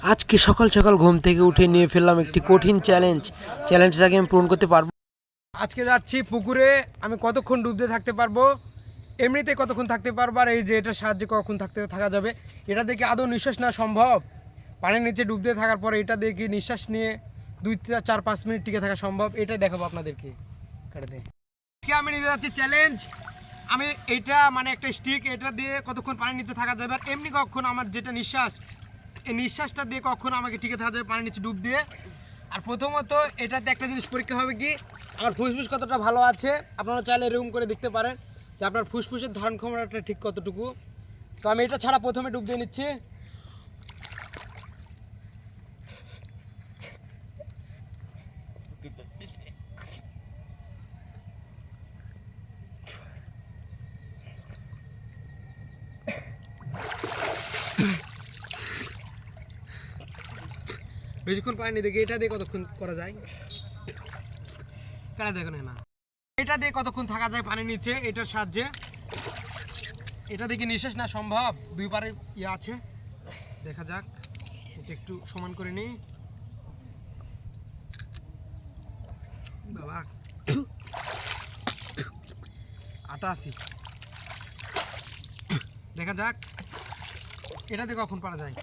আজকে সকাল সকাল ঘুম থেকে উঠে নিয়ে ফেললাম একটি কঠিন চ্যালেঞ্জটাকে আমি পূরণ করতে পারবো। আজকে যাচ্ছি পুকুরে, আমি কতক্ষণ ডুব দিয়ে থাকতে পারবো, এমনিতে কতক্ষণ থাকতে পারবো, আর এই যে এটার সাহায্যে কখন থাকা যাবে। এটা দেখে আদৌ নিঃশ্বাস নেওয়া সম্ভব? পানির নিচে ডুব দিয়ে থাকার পরে এটা দেখে নিঃশ্বাস নিয়ে 2-4-5 মিনিট টিকে থাকা সম্ভব, এটাই দেখাবো আপনাদেরকে। কাটাতে আজকে আমি নিতে যাচ্ছি চ্যালেঞ্জ। আমি এটা মানে একটা স্টিক, এটা দিয়ে কতক্ষণ পানির নিচে থাকা যাবে, আর এমনি কখন আমার যেটা নিঃশ্বাস, এই নিঃশ্বাসটা দিয়ে কখন আমাকে টিকে থাকা যাবে পানির নিচে ডুব দিয়ে। আর প্রথমত এটাতে একটা জিনিস পরীক্ষা হবে কি, আমার ফুসফুস কতটা ভালো আছে। আপনারা চাইলে এরকম করে দেখতে পারেন যে আপনার ফুসফুসের ধারণ ক্ষমতাটা ঠিক কতটুকু। তো আমি এটা ছাড়া প্রথমে ডুব দিয়ে নিচ্ছি। বেশিক্ষণ পানি দেখি, এটা দিয়ে কতক্ষণ করা যায়, কারা দেখো না, এটা দিয়ে কতক্ষণ থাকা যায় পানির নিচে এটার সাহায্যে। এটা দেখে নিঃশ্বাস না সম্ভব, দুই পারে ইয়ে আছে, দেখা যাক। এটা একটু সমান করে নিই। বাবা 88, দেখা যাক এটাতে কখন পারা যায়।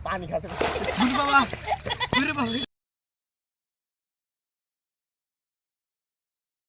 পানি খাচ্ছে বাবা